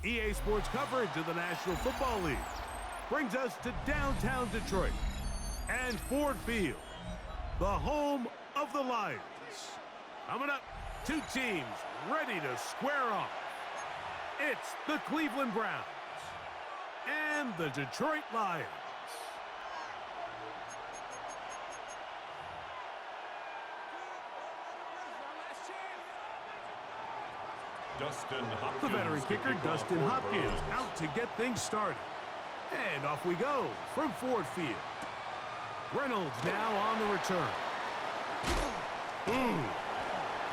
EA Sports coverage of the National Football League brings us to downtown Detroit and Ford Field, the home of the Lions. Coming up, two teams ready to square off. It's the Cleveland Browns and the Detroit Lions. The veteran kicker, Dustin Hopkins, out to get things started. And off we go from Ford Field. Reynolds now on the return.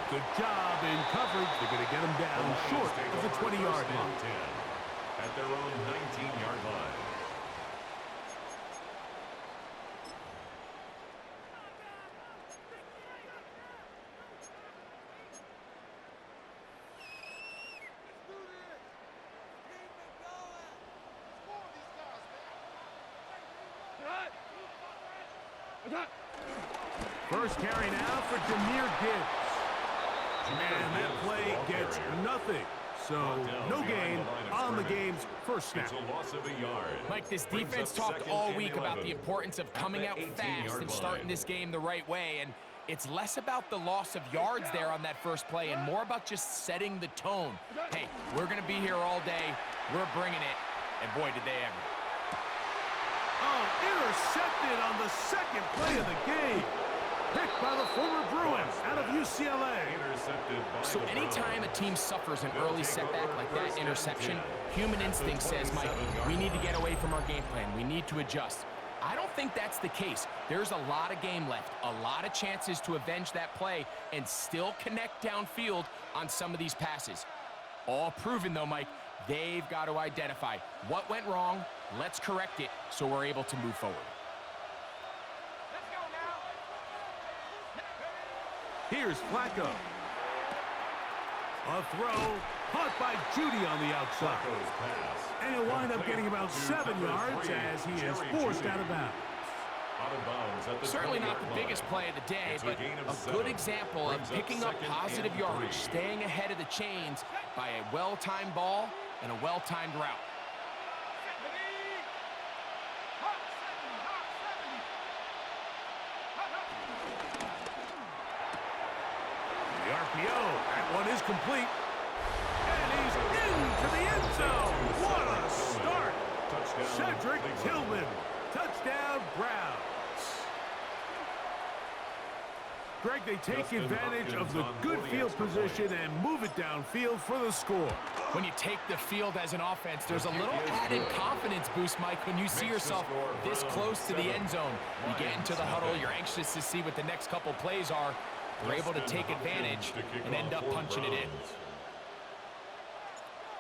Good job in coverage. They're going to get him down short of the 20-yard line. At their own 19-yard line. First carry now for Jahmyr Gibbs. And that play gets nothing. So no gain on the game's first snap. It's a loss of a yard. Mike, this defense talked all week about the importance of coming out fast and starting this game the right way. And it's less about the loss of yards there on that first play and more about just setting the tone. Hey, we're going to be here all day. We're bringing it. And boy, did they ever. Oh, intercepted on the second play of the game. Picked by the former Bruin out of UCLA. So anytime a team suffers an early setback like that interception, human instinct says, Mike, we need to get away from our game plan. We need to adjust. I don't think that's the case. There's a lot of game left, a lot of chances to avenge that play and still connect downfield on some of these passes. All proven, though, Mike, they've got to identify what went wrong, let's correct it so we're able to move forward. Here's Flacco. A throw caught by Judy on the outside. And he'll wind up getting about 7 yards as he is forced out of bounds. Certainly not the biggest play of the day, but a good example of picking up positive yardage, staying ahead of the chains by a well-timed ball and a well-timed route. The RPO, that one is complete. And he's into the end zone. What a start. Cedric Tillman. Touchdown, Browns. Greg, they take advantage of the good field position and move it downfield for the score. When you take the field as an offense, there's a little added confidence boost, Mike, when you see yourself this close to the end zone. You get into the huddle, you're anxious to see what the next couple plays are. They're able to take advantage and end up punching it in.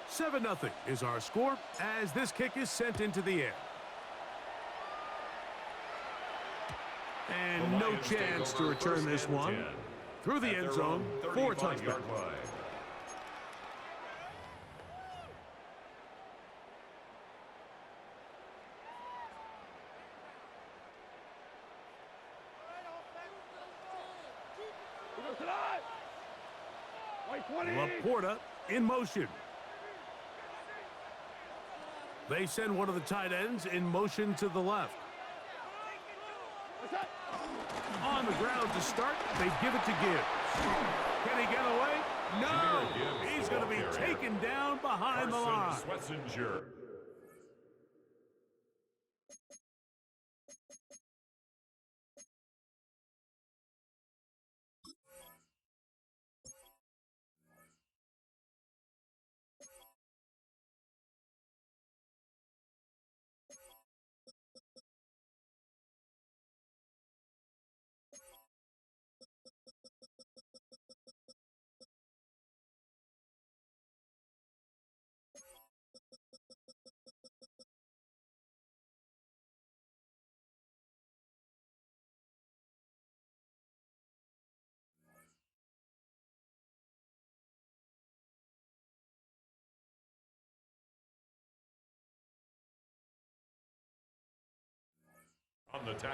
7-0 is our score as this kick is sent into the air. And no chance to return this one. Through the end zone for a touchdown. Laporta in motion. They send one of the tight ends in motion to the left. On the ground to start, they give it to Gibbs. Can he get away? No! He's going to be taken down behind the line.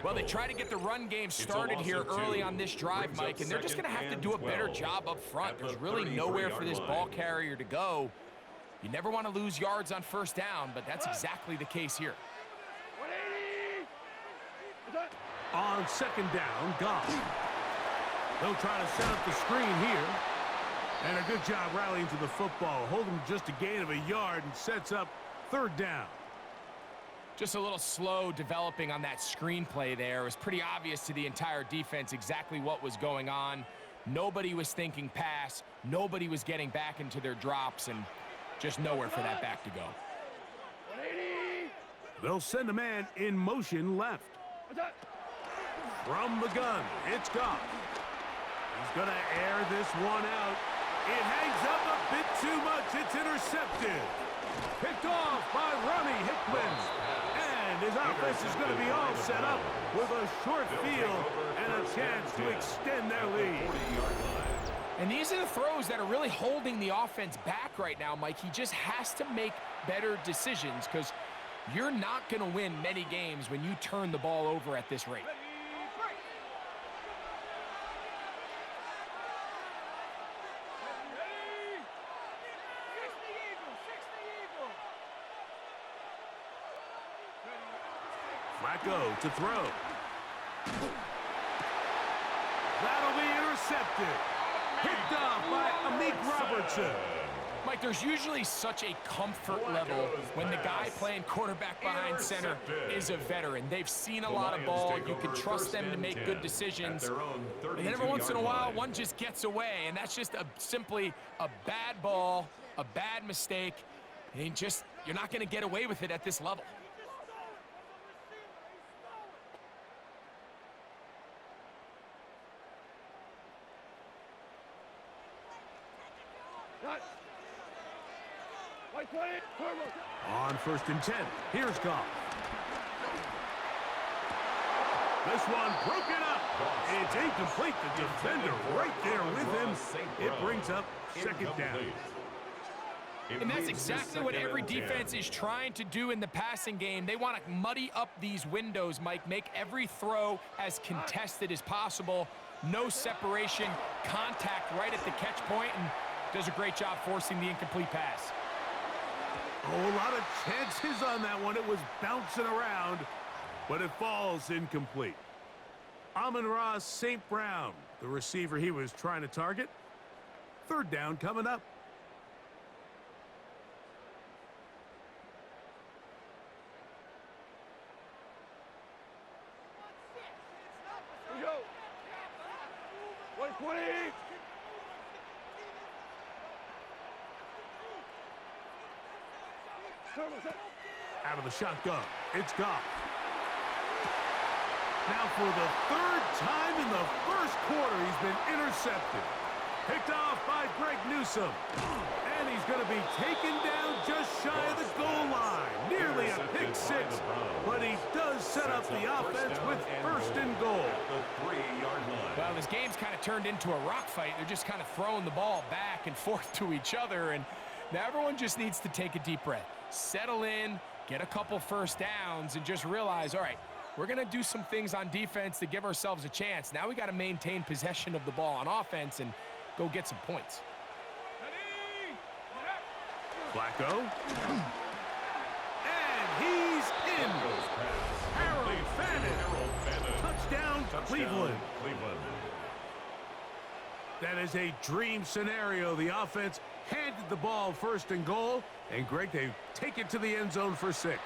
Well, they try to get the run game started here early on this drive, Mike, and they're just going to have to do a better job up front. There's really nowhere for this ball carrier to go. You never want to lose yards on first down, but that's exactly the case here. On second down, Goff. They'll try to set up the screen here. And a good job rallying to the football. Holding just a gain of a yard and sets up third down. Just a little slow developing on that screenplay there. It was pretty obvious to the entire defense exactly what was going on. Nobody was thinking pass. Nobody was getting back into their drops, and just nowhere for that back to go. They'll send a man in motion left. From the gun, it's Goff. He's going to air this one out. It hangs up a bit too much. It's intercepted. Picked off by Ronnie Hickman. And his offense is going to be all set up with a short field and a chance to extend their lead. And these are the throws that are really holding the offense back right now, Mike. He just has to make better decisions because you're not going to win many games when you turn the ball over at this rate. Flacco to throw. That'll be intercepted. Picked off by Amik Robertson. Mike, there's usually such a comfort level when the guy playing quarterback behind center is a veteran. They've seen a lot of ball. You can trust them to make good decisions. And then every once in a while, one just gets away, and that's just simply a bad ball, a bad mistake. And you're not going to get away with it at this level. On 1st and 10, here's Goff. This one broken up. It's incomplete. The defender right there with him. It brings up second down. And that's exactly what every defense is trying to do in the passing game. They want to muddy up these windows, Mike, make every throw as contested as possible. No separation, contact right at the catch point, and does a great job forcing the incomplete pass. Oh, a lot of chances on that one. It was bouncing around, but it falls incomplete. Amon-Ra St. Brown, the receiver he was trying to target. Third down coming up. Here we go. 120. Out of the shotgun, it's Goff. Now for the third time in the first quarter, he's been intercepted. Picked off by Greg Newsome. And he's going to be taken down just shy of the goal line. Nearly a pick six, but he does set up the offense with 1st and goal. The 3-yard line. Well, this game's kind of turned into a rock fight. They're just kind of throwing the ball back and forth to each other, and now everyone just needs to take a deep breath. Settle in, get a couple first downs, and just realize, all right, we're going to do some things on defense to give ourselves a chance. Now we got to maintain possession of the ball on offense and go get some points. Flacco. And he's in. Harold Fannin. Touchdown, Cleveland. That is a dream scenario. The offense handed the ball 1st and goal. And, Greg, they take it to the end zone for 6.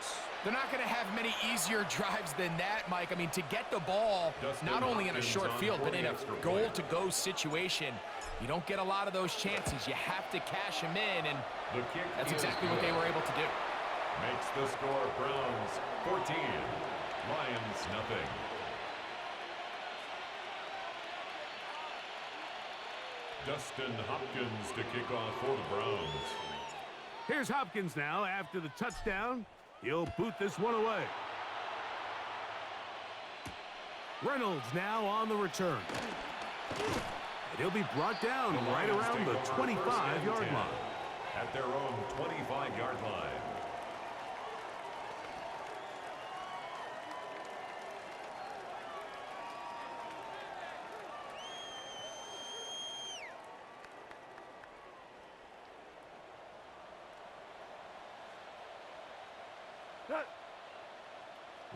They're not going to have many easier drives than that, Mike. I mean, to get the ball, not only in a short field, but in a goal-to-go situation, you don't get a lot of those chances. You have to cash them in, and that's exactly what they were able to do. Makes the score Browns 14, Lions nothing. Dustin Hopkins to kick off for the Browns. Here's Hopkins now after the touchdown. He'll boot this one away. Reynolds now on the return. And he'll be brought down right around the 25-yard line. At their own 25-yard line.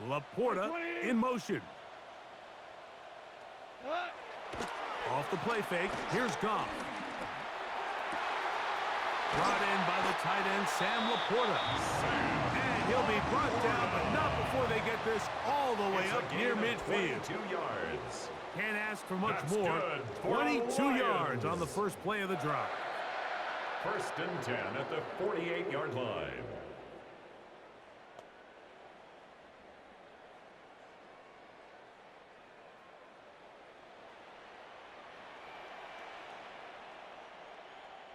Laporta in motion. Off the play fake. Here's Goff. Brought in by the tight end, Sam Laporta. And he'll be brought down, but not before they get this all the way up near midfield. 22 yards. Can't ask for much That's more. good for 22 Lions. yards on the first play of the drive. 1st and 10 at the 48-yard line.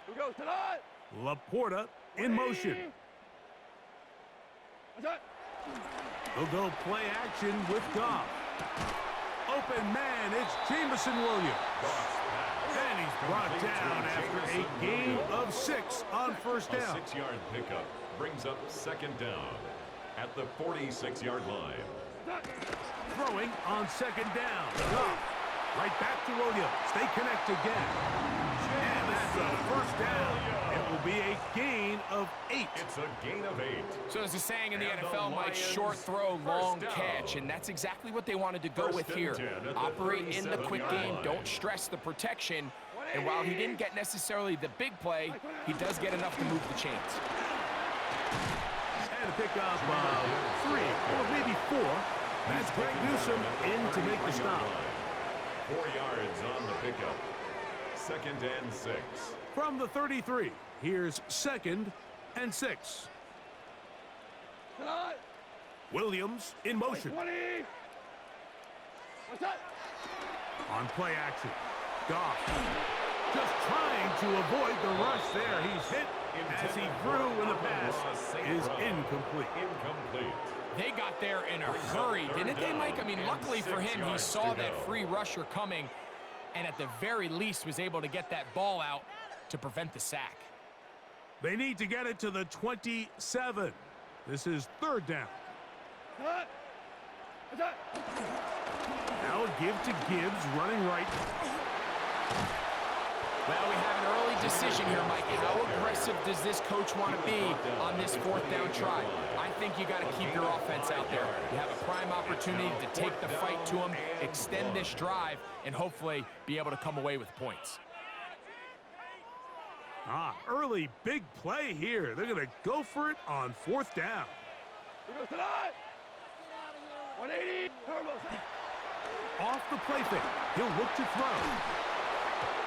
Who goes tonight? Laporta in motion. They'll go play action with Goff. Open man, it's Jameson Williams. And he's brought down after a gain of 6 on first A down. 6-yard pickup brings up 2nd down at the 46-yard line. Throwing on 2nd down. Goff. Right back to Williams. They connect again. And that's a first down. It will be a gain of 8. It's a gain of 8. So there's a saying in the And the NFL, Mike, Lions short throw, first long down. catch, and that's exactly what they wanted to go 1st with and here. 10 at the Operate in the quick 37-yard game, line. don't stress the protection, and while he didn't get necessarily the big play, he does get enough to move the chains. And a pickup of 3 or maybe 4. That's Greg Newsome in to make the stop. 4 yards on the pickup. 2nd and 6. From the 33, here's 2nd and 6. Tonight. Williams in motion. 20. What's that? On play action. Goff just trying to avoid the rush there. He's hit as he threw, and the pass is incomplete. Incomplete. They got there in a hurry, didn't they, Mike? I mean, luckily for him, he saw that free rusher coming, and at the very least was able to get that ball out to prevent the sack. They need to get it to the 27. This is 3rd down. Tonight. What's that? Now a give to Gibbs, running right. Well, we have an early decision here, Mike. How aggressive does this coach want to be on this 4th down try? I think you got to keep your offense out there. You have a prime opportunity to take the fight to them, extend this drive, and hopefully be able to come away with points. Early big play here. They're going to go for it on 4th down. Who goes tonight? 180. Turbo. Off the play fake. He'll look to throw.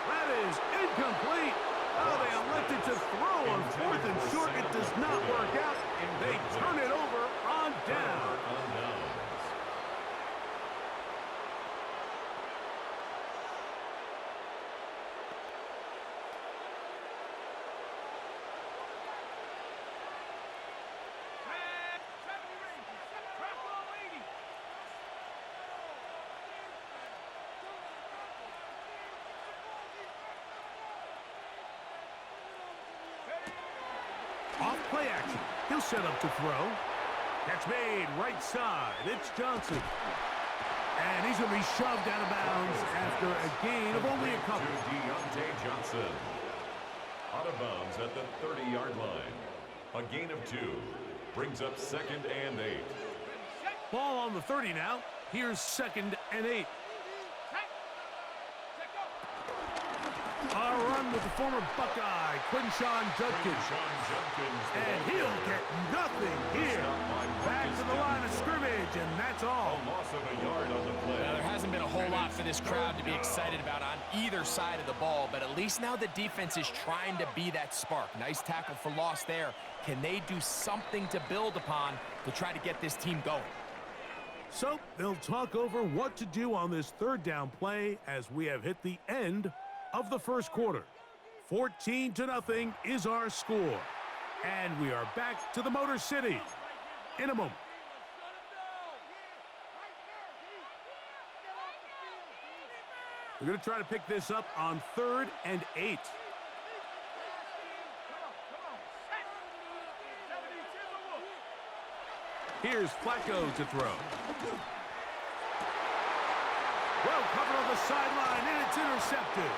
That is incomplete. Oh, they elected to throw on 4th and short. It does not work out. They turn it over on down. Off play action. He'll set up to throw. Catch made right side. It's Johnson. And he's going to be shoved out of bounds after a gain of only a couple. Deontay Johnson. Out of bounds at the 30-yard line. A gain of 2. Brings up 2nd and 8. Ball on the 30 now. Here's 2nd and 8. A run with the former Buckeye, Quinshawn Judkins. And he'll get nothing here. Back to the line of scrimmage, and that's all. A loss of a yard on the play. Well, there hasn't been a whole lot for this crowd to be excited about on either side of the ball, but at least now the defense is trying to be that spark. Nice tackle for loss there. Can they do something to build upon to try to get this team going? So they'll talk over what to do on this 3rd down play as we have hit the end of the first quarter. 14-0 is our score. And we are back to the Motor City in a moment. We're going to try to pick this up on 3rd and 8. Here's Flacco to throw. Well covered on the sideline, and it's intercepted.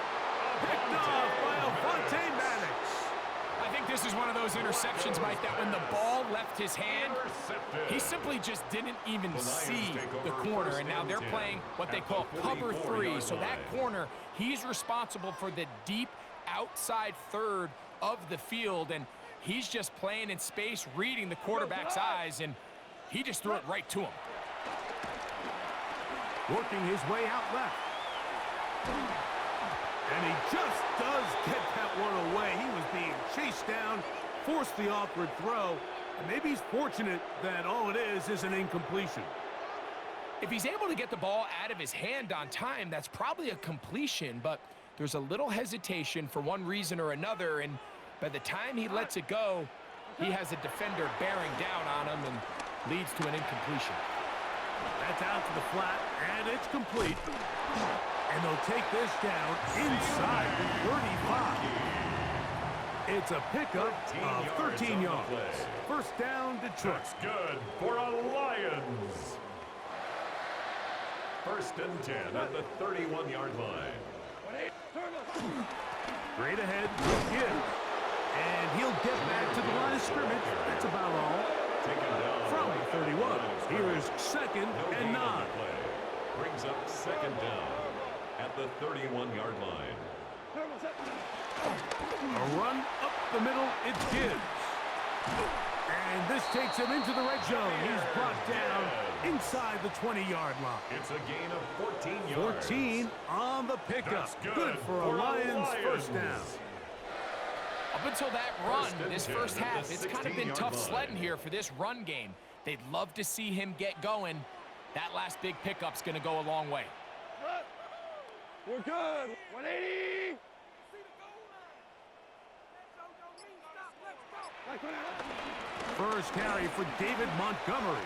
Picked off by Avonte Maddox. I think this is one of those interceptions, Mike, that when the ball left his hand, he simply just didn't even see the corner. And now they're playing what they call cover 3. So that corner, he's responsible for the deep outside third of the field. And he's just playing in space, reading the quarterback's eyes, and he just threw it right to him. Working his way out left. And he just does get that one away. He was being chased down, forced the awkward throw. And maybe he's fortunate that all it is an incompletion. If he's able to get the ball out of his hand on time, that's probably a completion, but there's a little hesitation for one reason or another, and by the time he lets it go, he has a defender bearing down on him and leads to an incompletion. That's out to the flat, and it's complete. And they'll take this down inside the 35. It's a pickup of 13 yards. First down, Detroit. That's good for a Lions. First and 10 at the 31-yard line. Straight ahead, Gibbs. And he'll get back to the line of scrimmage. That's about all. From the 31, here is second and 9. Brings up second down at the 31-yard line. A run up the middle, it's Gibbs. And this takes him into the red zone. He's brought down inside the 20-yard line. It's a gain of 14 yards. 14 on the pickup. Good for a Lions first down. Up until that run, this first half, it's kind of been tough sledding here for this run game. They'd love to see him get going. That last big pickup's going to go a long way. We're good. 180. First carry for David Montgomery.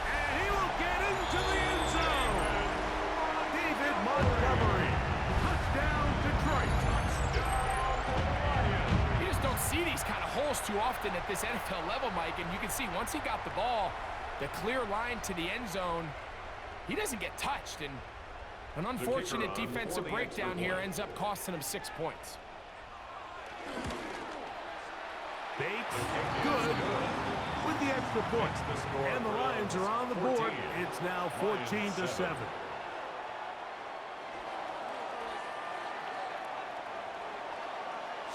And he will get into the end zone. David Montgomery. Touchdown, Detroit. You just don't see these kind of holes too often at this NFL level, Mike. And you can see once he got the ball, the clear line to the end zone, he doesn't get touched. And an unfortunate defensive breakdown here ends up costing him 6 points. Bates, good with the extra point. And the Lions are on the board. It's now 14-7.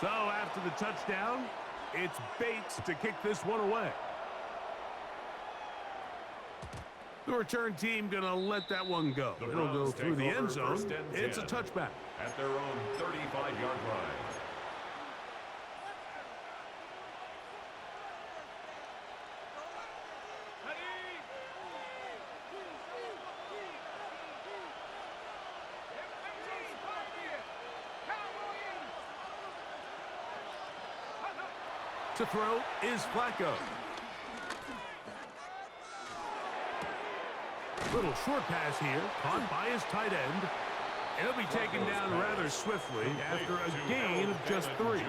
So after the touchdown, it's Bates to kick this one away. The return team going to let that one go. It'll go through the end zone. It's a touchback. At their own 35-yard line. To throw is Flacco. Little short pass here, caught by his tight end. He'll be taken down rather swiftly after a gain of just 3.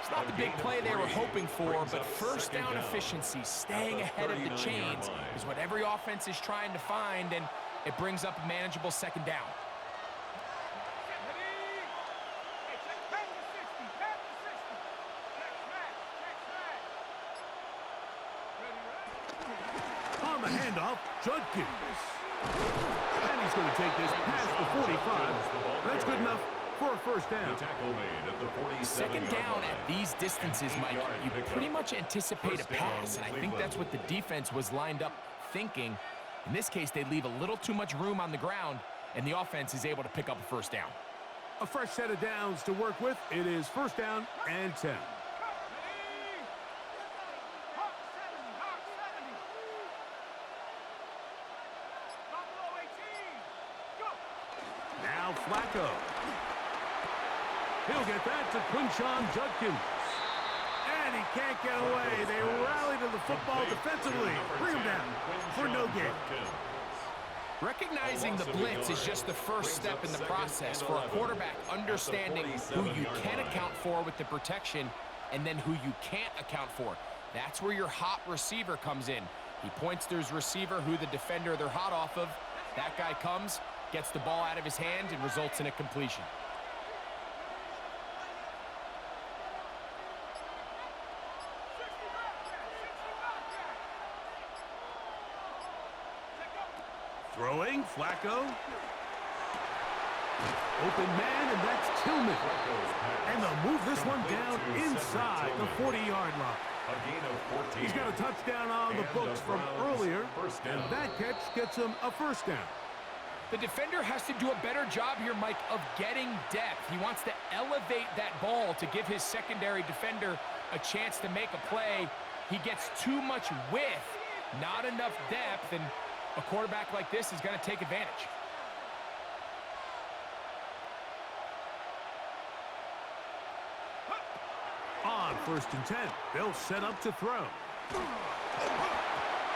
It's not the big play they were hoping for, but first down efficiency, staying ahead of the chains, is what every offense is trying to find, and it brings up a manageable second down. On the handoff, Judkins. And he's going to take this past the 45. That's good enough for a first down. Second down at these distances, Mike, you pretty much anticipate a pass, and I think that's what the defense was lined up thinking. In this case, they leave a little too much room on the ground, and the offense is able to pick up a first down. A fresh set of downs to work with. It is first down and 10. Now Flacco. He'll get that to Quinshon Judkins. And he can't get away. They rally to the football defensively. Bring him down for no gain. Recognizing the blitz is just the first step in the process for a quarterback understanding who you can account for with the protection and then who you can't account for. That's where your hot receiver comes in. He points to his receiver who the defender they're hot off of. That guy comes, gets the ball out of his hand, and results in a completion. Throwing, Flacco. Open man, and that's Tillman. And they'll move this one down inside the 40-yard line. A gain of 14. He's got a touchdown on the books from earlier, and that catch gets him a first down. The defender has to do a better job here, Mike, of getting depth. He wants to elevate that ball to give his secondary defender a chance to make a play. He gets too much width, not enough depth, and a quarterback like this is going to take advantage. On 1st and 10, they'll set up to throw.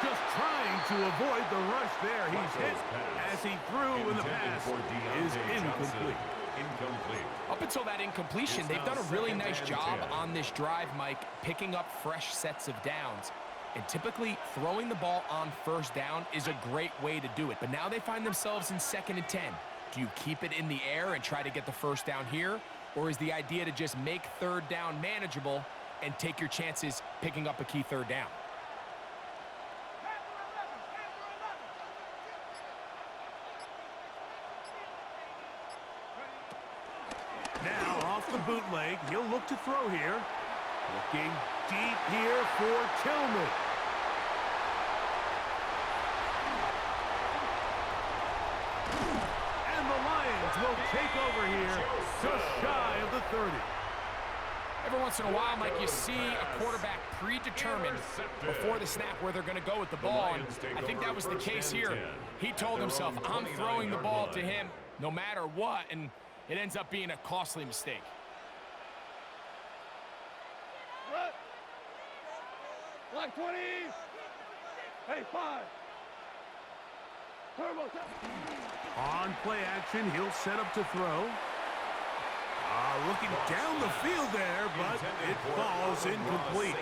Just trying to avoid the rush there. He's hit as he threw, and the pass is incomplete. Up until that incompletion, they've done a really nice job on this drive, Mike, picking up fresh sets of downs. And typically, throwing the ball on 1st down is a great way to do it. But now they find themselves in 2nd and 10. Do you keep it in the air and try to get the 1st down here? Or is the idea to just make 3rd down manageable and take your chances picking up a key 3rd down? Now off the bootleg, he'll look to throw here. Looking deep here for Tillman. And the Lions will take over here just shy of the 30. Every once in a while, Mike, you see a quarterback predetermined before the snap where they're going to go with the ball, and I think that was the case here. He told himself, I'm throwing the ball to him no matter what, and it ends up being a costly mistake. Black 20. Hey, 5. Turbo. On play action, he'll set up to throw. Looking down the field there, but it falls incomplete.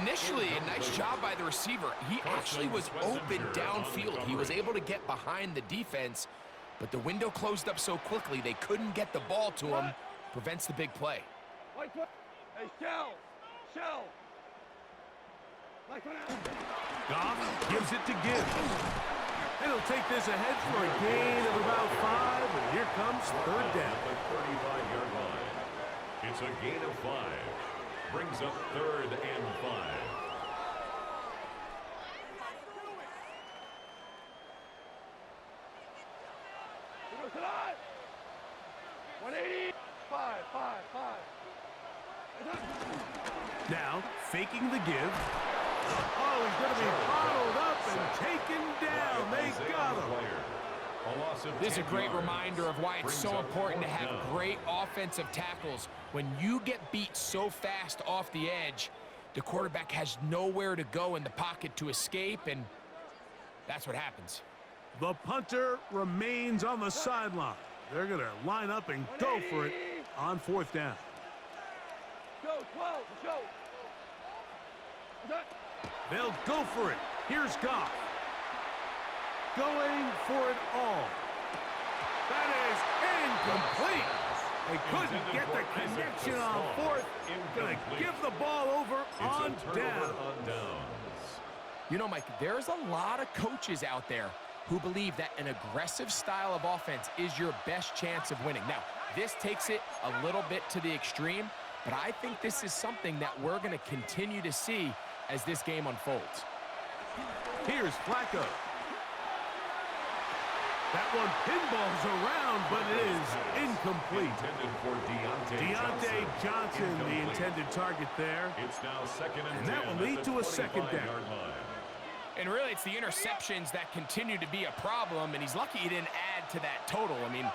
Initially, a nice job by the receiver. He actually was open downfield. He was able to get behind the defense, but the window closed up so quickly they couldn't get the ball to him. Prevents the big play. Hey, Shell. Goff gives it to Gibbs. And he'll take this ahead for a gain of about 5, and here comes 3rd down. The 35-yard line. It's a gain of 5. Brings up 3rd and 5. Tonight. 180. 5. Now, faking the give. Oh, he's going to be bottled up and taken down. They got him. This is a great reminder of why it's so important to have great offensive tackles. When you get beat so fast off the edge, the quarterback has nowhere to go in the pocket to escape, and that's what happens. The punter remains on the sideline. They're going to line up and go for it on 4th down. Go, 12, go. They'll go for it. Here's Goff. Going for it all. That is incomplete. They couldn't get the connection on 4th. Going to give the ball over on down. You know, Mike, there's a lot of coaches out there who believe that an aggressive style of offense is your best chance of winning. Now, this takes it a little bit to the extreme, but I think this is something that we're going to continue to see as this game unfolds. Here's Flacco. That one pinballs around, but it is incomplete. Deontay Johnson, the intended target there. It's now 2nd and that will lead to a 2nd down. And really, it's the interceptions that continue to be a problem, and he's lucky he didn't add to that total. I mean,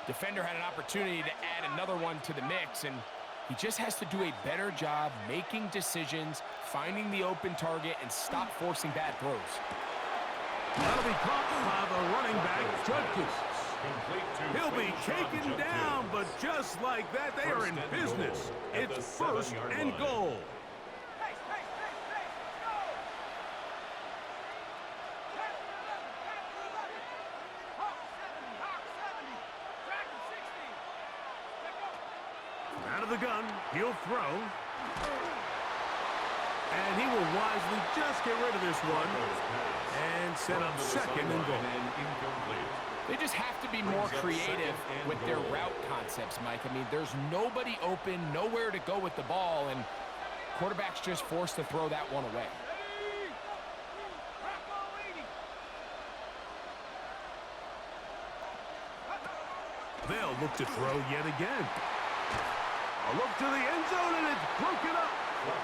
defender had an opportunity to add another one to the mix, and he just has to do a better job making decisions, finding the open target, and stop forcing bad throws. That'll be caught by the running back, Judkins. He'll be taken down, but just like that, they are in business. It's 1st and goal. Out of the gun, he'll throw. And he will wisely just get rid of this one and set up second and goal. They just have to be more creative with their route concepts, Mike. I mean, there's nobody open, nowhere to go with the ball, and quarterback's just forced to throw that one away. They'll look to throw yet again. A look to the end zone, and it's broken up.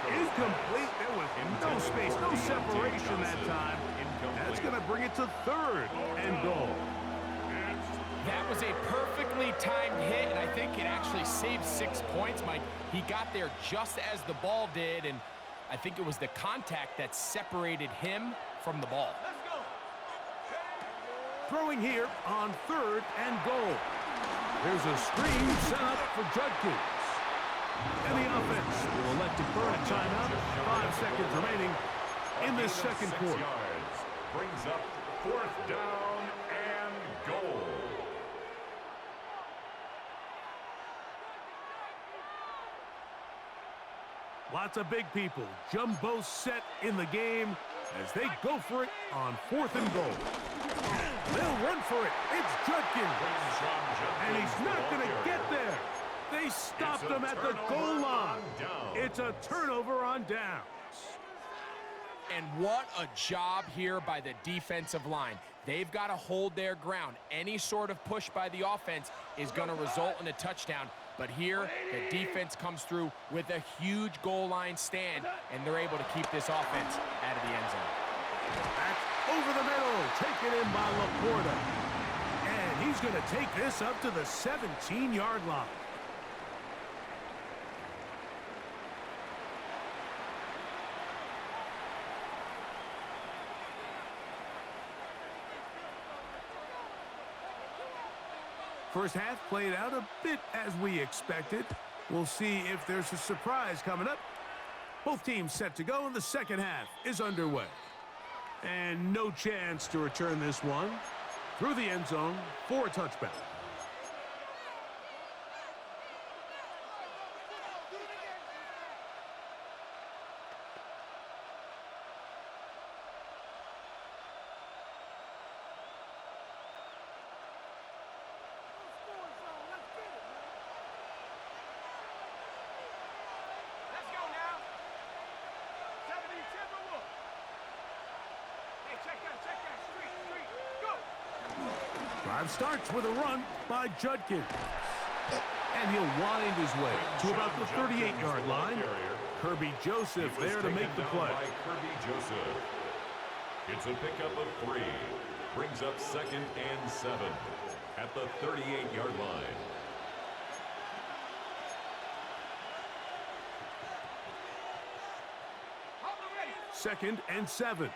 Incomplete. There was no space, no separation that time. That's going to bring it to third and goal. That was a perfectly timed hit, and I think it actually saved 6 points, Mike. He got there just as the ball did, and I think it was the contact that separated him from the ball. Throwing here on third and goal. There's a screen set up for Judkins. And the offense will elect to burn a timeout. 5 seconds remaining in this second quarter. Brings up fourth down and goal. Lots of big people. Jumbo set in the game as they go for it on fourth and goal. They'll run for it. It's Judkins. And he's not going to get there. They stopped him at the goal line. It's a turnover on downs. And what a job here by the defensive line. They've got to hold their ground. Any sort of push by the offense is going to result in a touchdown. But here, the defense comes through with a huge goal line stand, and they're able to keep this offense out of the end zone. That's over the middle, taken in by Laporta. And he's going to take this up to the 17-yard line. First half played out a bit as we expected. We'll see if there's a surprise coming up. Both teams set to go, and the second half is underway. And no chance to return this one through the end zone for a touchback. Drive starts with a run by Judkins. And he'll wind his way to about the 38-yard line. Kirby Joseph there to make the play. Kirby Joseph. It's a pickup of 3. Brings up second and 7 at the 38-yard line. Second and 7.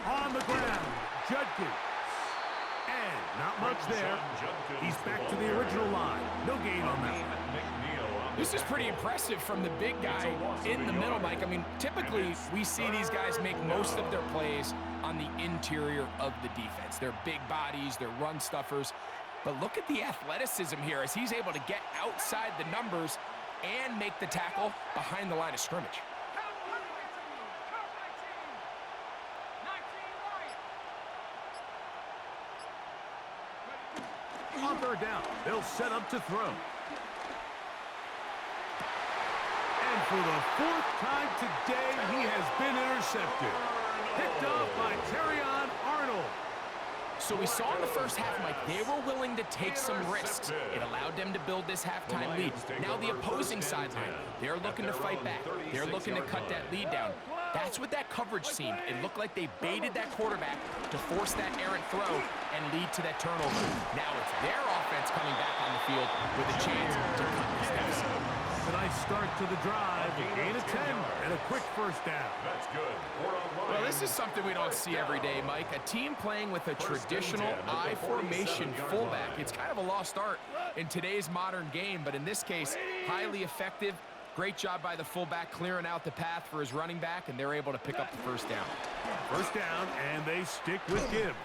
On the ground, Judkins. And not much there. He's back to the original line. No gain on that. This is pretty impressive from the big guy in the middle, Mike. I mean, typically we see these guys make most of their plays on the interior of the defense. They're big bodies, they're run stuffers. But look at the athleticism here as he's able to get outside the numbers and make the tackle behind the line of scrimmage. On third down, they'll set up to throw. And for the 4th time today, he has been intercepted. Picked off by Terrion Arnold. So we saw in the first half, Mike, they were willing to take some risks. It allowed them to build this halftime lead. Now the opposing sideline, they're looking to fight back. They're looking to cut that lead down. That's what that coverage seemed. It looked like they baited that quarterback to force that errant throw and lead to that turnover. Now it's their offense coming back on the field with a chance to cut this deficit. A nice start to the drive, a gain of 10, and a quick first down. That's good. Well, this is something we don't see every day, Mike. A team playing with a traditional I formation fullback. It's kind of a lost art in today's modern game, but in this case, highly effective Great job by the fullback clearing out the path for his running back, and they're able to pick up the first down. First down, and they stick with Gibbs.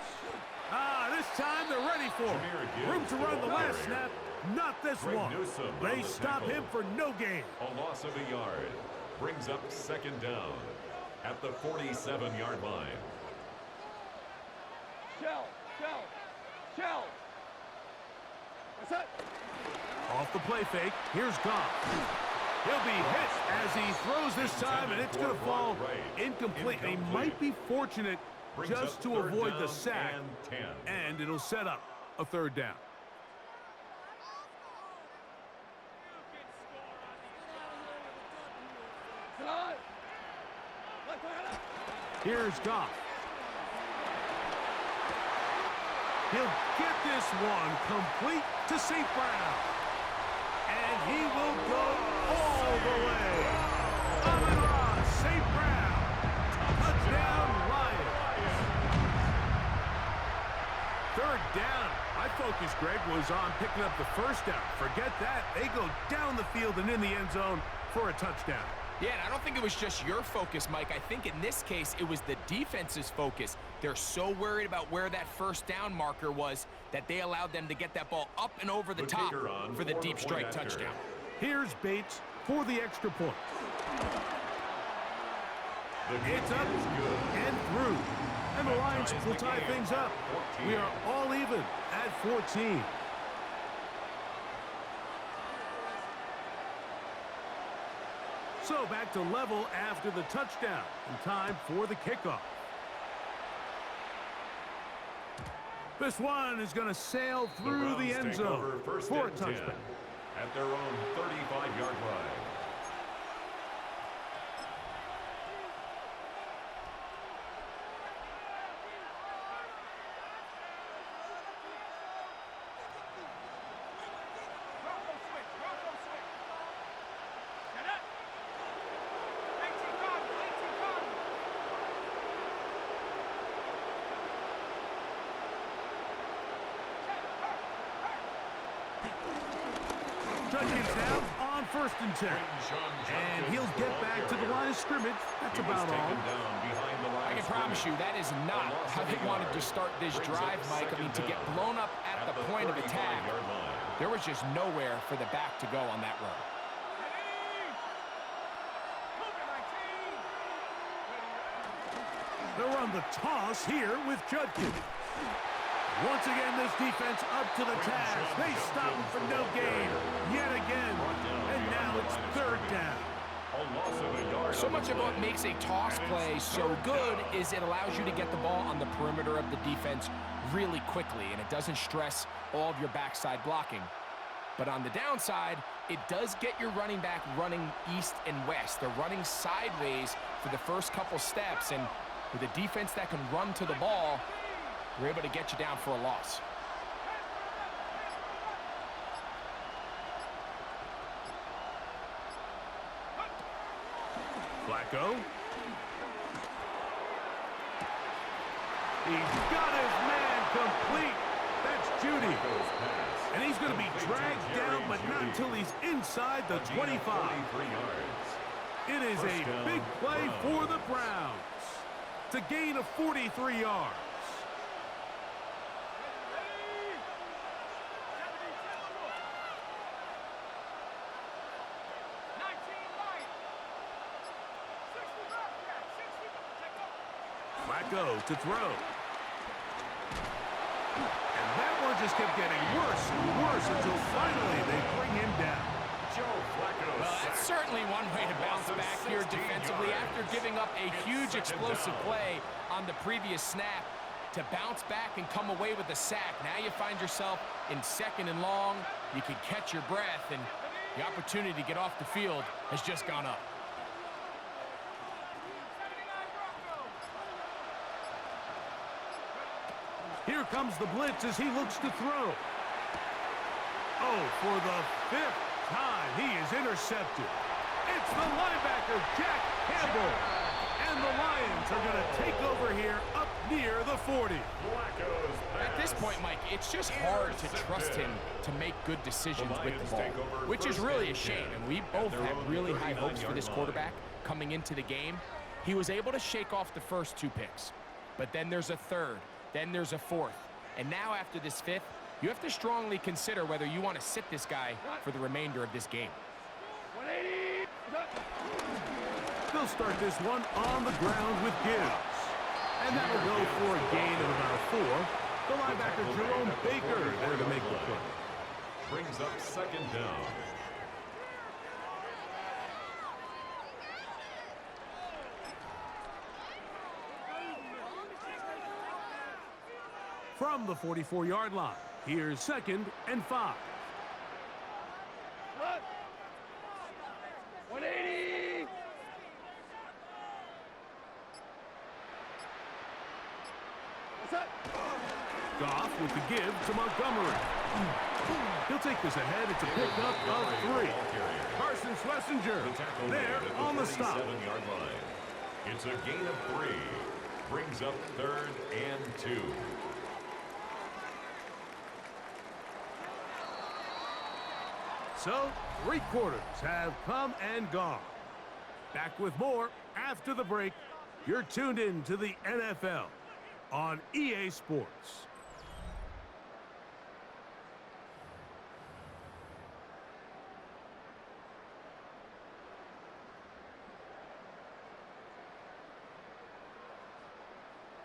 This time they're ready for it. Room to run the last snap, not this one. They stop him for no gain. A loss of a yard brings up second down at the 47-yard line. Shell. What's that? Off the play fake, here's Goff. He'll be hit as he throws this time, and it's going to fall incomplete. He might be fortunate just to avoid the sack, and it'll set up a third down. Here's Goff. He'll get this one complete to St. Brown. And he will go all the way. Amon-Ra, St. Brown. Touchdown, Lions. Third down. My focus, Greg, was on picking up the first down. Forget that. They go down the field and in the end zone for a touchdown. Yeah, and I don't think it was just your focus, Mike. I think in this case, it was the defense's focus. They're so worried about where that first down marker was that they allowed them to get that ball up and over the top for the deep strike touchdown. Here's Bates for the extra point. It's up and through. And the Lions will tie things up. We are all even at 14. So back to level after the touchdown. And time for the kickoff. This one is going to sail through the end zone for a touchdown. At their own 35-yard line. Judkins down on 1st and 10. And he'll get back to the line of scrimmage. That's about all. I can promise you that is not how they wanted to start this drive, Mike. I mean, to get blown up at the point of attack, there was just nowhere for the back to go on that run. They're on the toss here with Judkins. Once again, this defense up to the task. They stop him for no gain yet again. And now it's third down. So much of what makes a toss play so good is it allows you to get the ball on the perimeter of the defense really quickly, and it doesn't stress all of your backside blocking. But on the downside, it does get your running back running east and west. They're running sideways for the first couple steps, and with a defense that can run to the ball, we're able to get you down for a loss. Flacco. He's got his man complete. That's Judy. And he's going to be dragged down, but not until he's inside the 25. It is a big play for the Browns to gain a 43 yards. Flacco to throw. And that one just kept getting worse and worse until finally they bring him down. Well, that's certainly one way to bounce back here defensively after giving up a huge explosive play on the previous snap. To bounce back and come away with a sack. Now you find yourself in 2nd and long. You can catch your breath, and the opportunity to get off the field has just gone up. Here comes the blitz as he looks to throw. Oh, for the 5th time, he is intercepted. It's the linebacker, Jack Campbell. And the Lions are going to take over here up near the 40. At this point, Mike, it's just hard to trust him to make good decisions with the ball, which is really a shame. And we both had really high hopes for this quarterback coming into the game. He was able to shake off the first 2 picks, but then there's a third, then there's a fourth. And now after this 5th, you have to strongly consider whether you want to sit this guy for the remainder of this game. 180. They'll start this one on the ground with Gibbs. And that will go for a gain of about 4. The linebacker, Jerome Baker, there to make the play. Brings up second down. From the 44-yard line, here's 2nd and 5. 180. Goff with the give to Montgomery. He'll take this ahead. It's a pickup of 3. Carson Schlesinger there on the stop. 7-yard line. It's a gain of 3. Brings up 3rd and 2. So, 3 quarters have come and gone. Back with more after the break. You're tuned in to the NFL on EA Sports.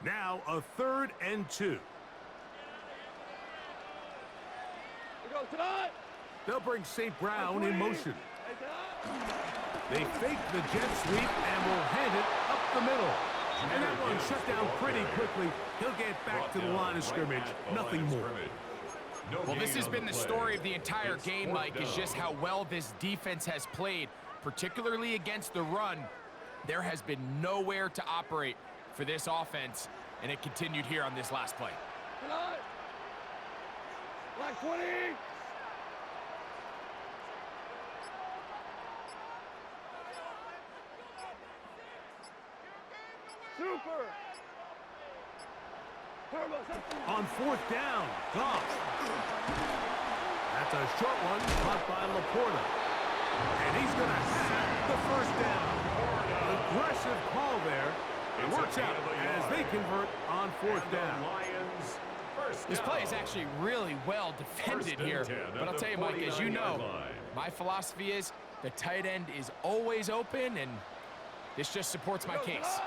Now a 3rd and 2. Here goes tonight. They'll bring St. Brown in motion. They fake the jet sweep and will hand it up the middle. And that one shut down pretty quickly. He'll get back to the line of scrimmage. Nothing more. Well, this has been the story of the entire game, Mike, is just how well this defense has played, particularly against the run. There has been nowhere to operate for this offense, and it continued here on this last play. Tonight. Black 20. Super. On 4th down, Goff. That's a short one caught by Laporta. And he's going to have the 1st down. Aggressive call there. It works out as they convert on 4th down. This play is actually really well defended here. But I'll tell you, Mike, as you know, my philosophy is the tight end is always open, and this just supports my case.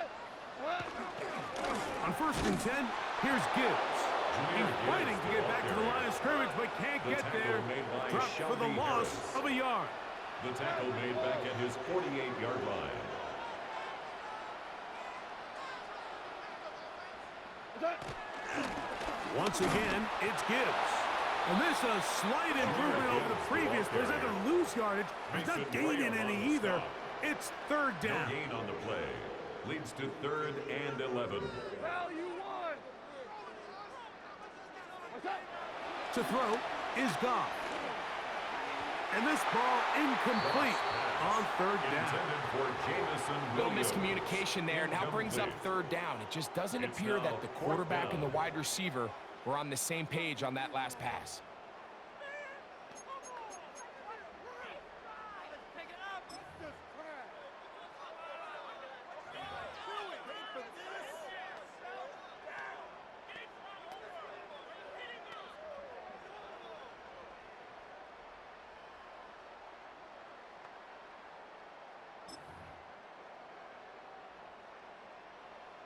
On 1st and 10, here's Gibbs. He's fighting to get back to the line of scrimmage, but can't get there. Dropped for the loss of a yard. The tackle made back at his 48-yard line. Once again, it's Gibbs. And this is a slight improvement over the previous. There's not going to lose yardage. He's not gaining any either. It's 3rd down. No gain on the play. Leads to 3rd and 11. To throw is Goff. And this ball incomplete on 3rd down. Little miscommunication there. Now brings up 3rd down. It just doesn't appear that the quarterback and the wide receiver were on the same page on that last pass.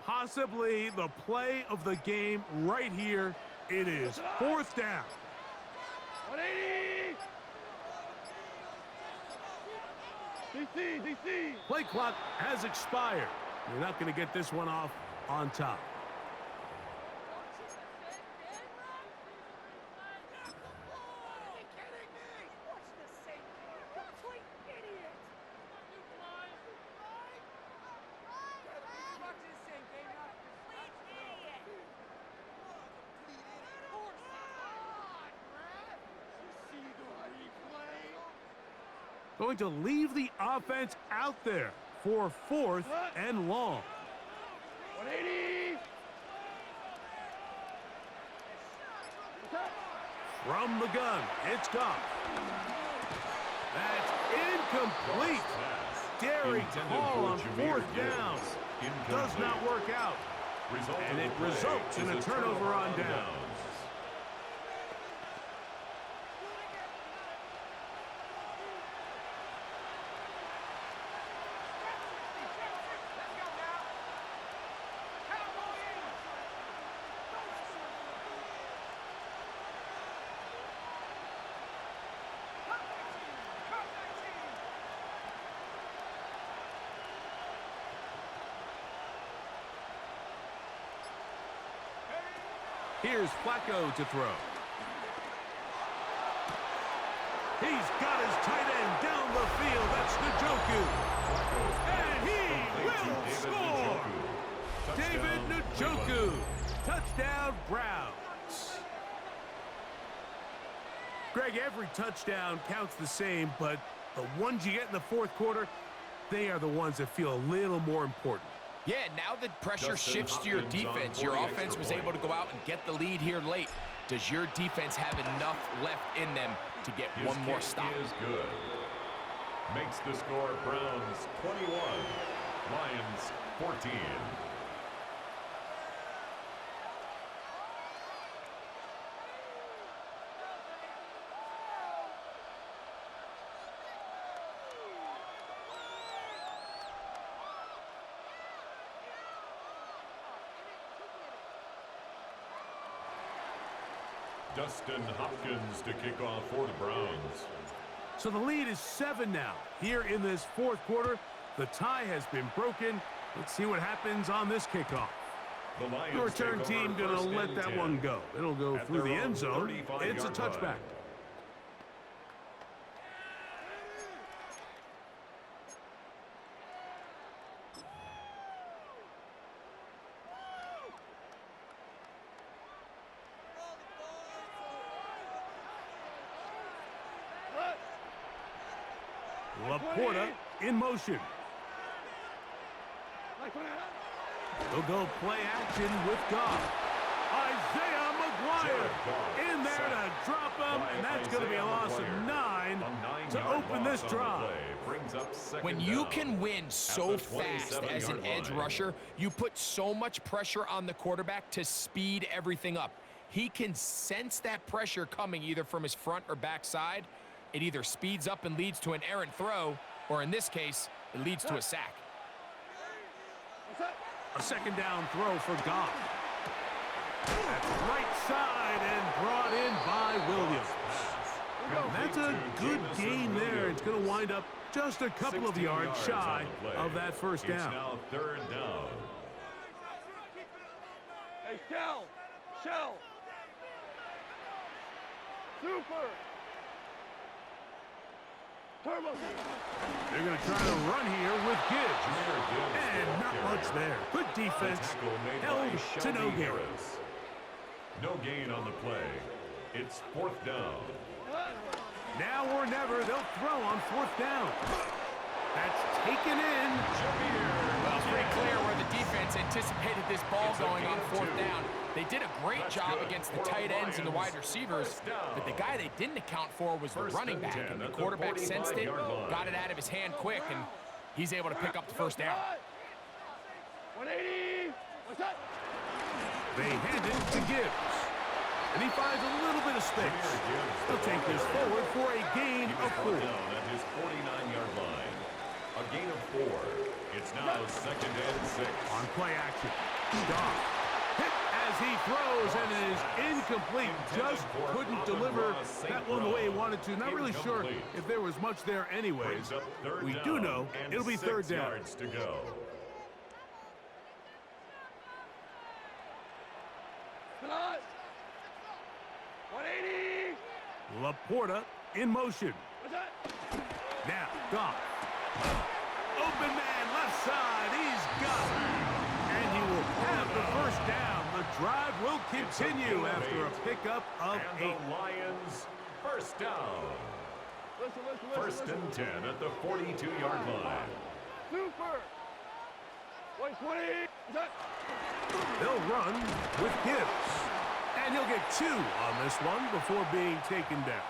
Possibly the play of the game right here. It is 4th down. 180. DC. Play clock has expired. You're not going to get this one off on top. Going to leave the offense out there for 4th and long. 180. From the gun, it's Goff. That's incomplete. Daring call on fourth down. Does not work out. And it results in a turnover on down. Here's Flacco to throw. He's got his tight end down the field. That's Njoku. And he will score. David Njoku. Touchdown, Browns. Greg, every touchdown counts the same, but the ones you get in the fourth quarter, they are the ones that feel a little more important. Yeah, now the pressure shifts to your defense. Your offense was able to go out and get the lead here late. Does your defense have enough left in them to get one more stop? Is good. Makes the score Browns 21, Lions 14. Dustin Hopkins to kick off for the Browns. So the lead is 7 now. Here in this fourth quarter, the tie has been broken. Let's see what happens on this kickoff. The return team going to let that one go. It'll go through the end zone. It's a touchback. Laporta in motion. They'll go play action with Goff. Isaiah McGuire in there to drop him, and that's going to be a loss of 9 to open this drive. When you can win so fast as an edge rusher, you put so much pressure on the quarterback to speed everything up. He can sense that pressure coming either from his front or back side. It either speeds up and leads to an errant throw, or in this case, it leads to a sack. A second down throw for Goff. That's right side and brought in by Williams. And that's a good gain there. It's going to wind up just a couple of yards shy of that first down. It's now third down. Hey, Shell. Super. Turbo. They're going to try to run here with Gibbs. And not much there. Good defense. Held to no gain. No gain on the play. It's fourth down. Now or never, they'll throw on fourth down. That's taken in. Well, it's pretty clear where the defense anticipated this ball going on fourth down. They did a great job against the tight ends and the wide receivers, but the guy they didn't account for was the running back, and the quarterback sensed it, got it out of his hand quick, and he's able to pick up the first down. 180. They hand it to Gibbs. And he finds a little bit of space. He'll take this forward for a gain of 4. Down at his 49-yard line. A gain of 4. It's now second and 6. On play action. Goff hit as he throws, and it is incomplete. Just couldn't deliver that one the way he wanted to. Not really sure if there was much there anyways. We do know it'll be third down. To go. Tonight. 180. Laporta in motion. Now, Goff. Open man, left side. He's got it. And he will have the first down. The drive will continue after a pickup of 8. And the Lions first down. First and 10 at the 42-yard line. Super. 120. They'll run with Gibbs. And he'll get 2 on this one before being taken down.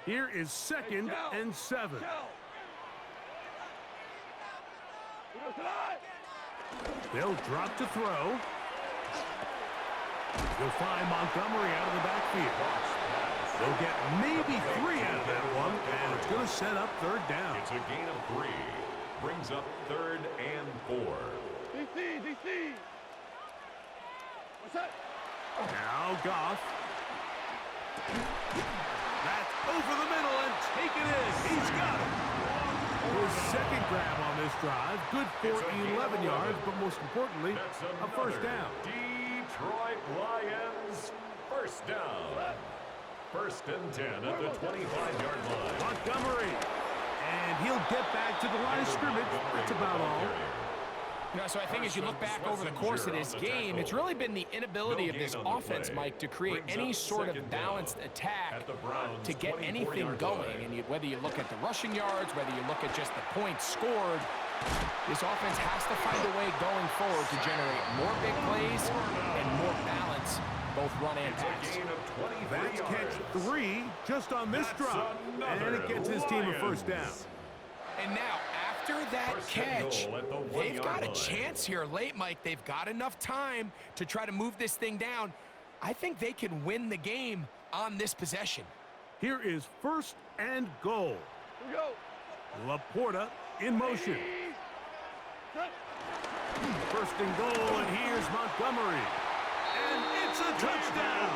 Here is 2nd and 7. They'll drop to throw. You'll find Montgomery out of the backfield. They'll get maybe 3 out of that one, and it's going to set up 3rd down. It's a gain of 3. Brings up 3rd and 4. DC. What's that? Now Goff. That's over the middle and taken in. He's got it. His 2nd grab on this drive. Good for 11 yards, but most importantly, a 1st down. Detroit Lions, 1st down. 1st and 10 at the 25-yard line. Montgomery. And he'll get back to the line of scrimmage. That's about all. You know, so I think as you look back over the course of this game, it's really been the inability of this offense, Mike, to create any sort of balanced attack to get anything going. And whether you look at the rushing yards, whether you look at just the points scored, this offense has to find a way going forward to generate more big plays and more balance, both run and pass. That's catch 3 just on this drop, and it gets his team a 1st down. And now, after that catch, they've got a chance here late, Mike. They've got enough time to try to move this thing down. I think they can win the game on this possession. Here is 1st and goal. Here we go. Laporta in motion. 1st and goal, and here's Montgomery. And it's a touchdown.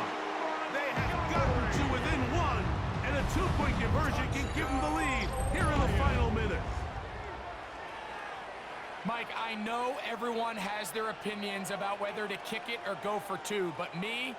They have gotten to within 1, and a 2-point conversion can give them the lead here in the final minute. Mike, I know everyone has their opinions about whether to kick it or go for 2, but my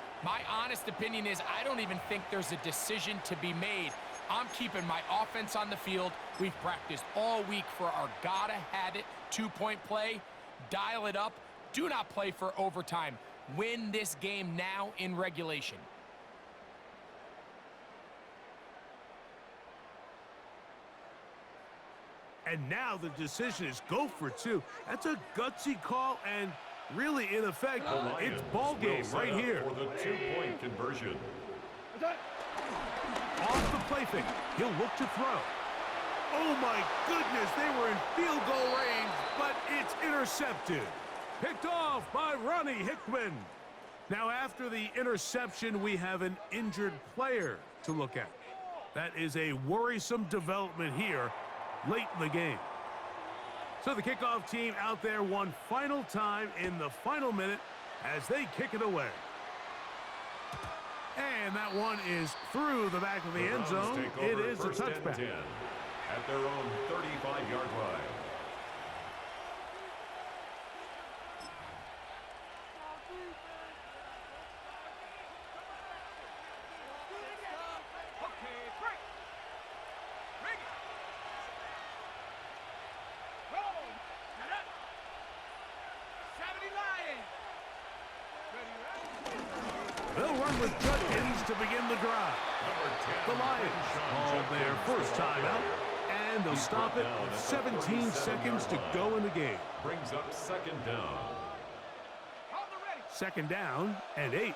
honest opinion is I don't even think there's a decision to be made. I'm keeping my offense on the field. We've practiced all week for our gotta-have-it 2-point play. Dial it up. Do not play for overtime. Win this game now in regulation. And now the decision is go for 2. That's a gutsy call, and really, in effect, it's ball game right here. For the 2-point conversion. Off the play fake. He'll look to throw. Oh, my goodness. They were in field goal range, but it's intercepted. Picked off by Ronnie Hickman. Now, after the interception, we have an injured player to look at. That is a worrisome development here late in the game. So the kickoff team out there one final time in the final minute as they kick it away. And that one is through the back of the end zone. It is a touchback. At their own 35-yard line. They'll run with Judkins to begin the drive. The Lions call their first timeout, and they'll stop it with 17 seconds to go in the game. Brings up 2nd down. 2nd down and 8.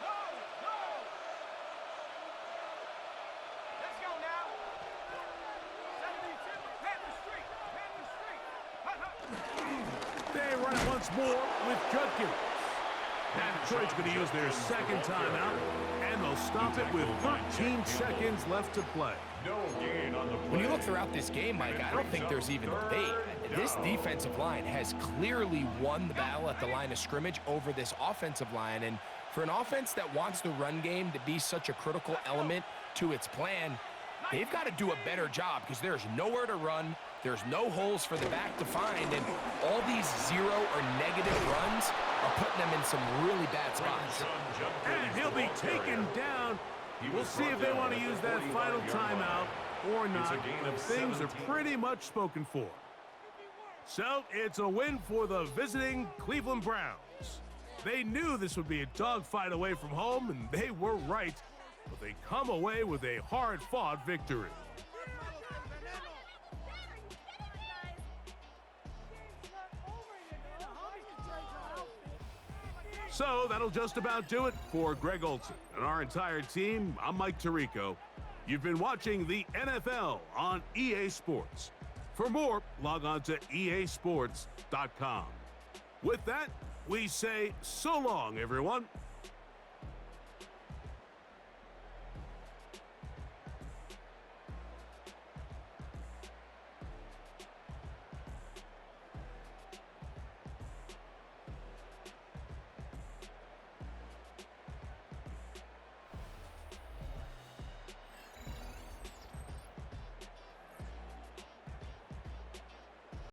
They run it once more with Judkins. Now Detroit's going to use their 2nd timeout, and they'll stop it with 13 seconds left to play. No gain on the play. When you look throughout this game, Mike, I don't think there's even debate. This defensive line has clearly won the battle at the line of scrimmage over this offensive line. And for an offense that wants the run game to be such a critical element to its plan, they've got to do a better job because there's nowhere to run. There's no holes for the back to find, and all these 0 or negative runs are putting them in some really bad spots. And he'll be taken down. We'll see if they want to use that final timeout or not. Things are pretty much spoken for. So it's a win for the visiting Cleveland Browns. They knew this would be a dogfight away from home, and they were right. But they come away with a hard-fought victory. So that'll just about do it for Greg Olson and our entire team. I'm Mike Tirico. You've been watching the NFL on EA Sports. For more, log on to easports.com. With that, we say so long, everyone.